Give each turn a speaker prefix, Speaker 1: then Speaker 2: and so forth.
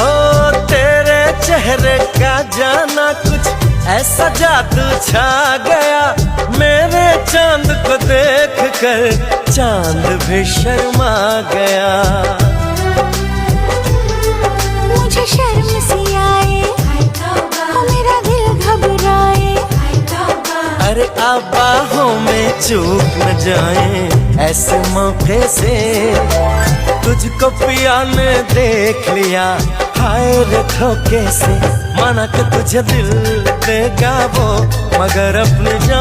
Speaker 1: ओ तेरे चेहरे का जाना कुछ ऐसा जादू छा गया, मेरे चांद को देख कर चांद भी शर्मा गया।
Speaker 2: मुझे शर्म सी आए, मेरा दिल घबराए,
Speaker 1: अरे अब बाहों में चूक न जाए ऐसे मौके से, तुझको पिया ने देख लिया हाय रे धोखे से। माना कि तुझे दिल देगा वो, मगर अपनी जान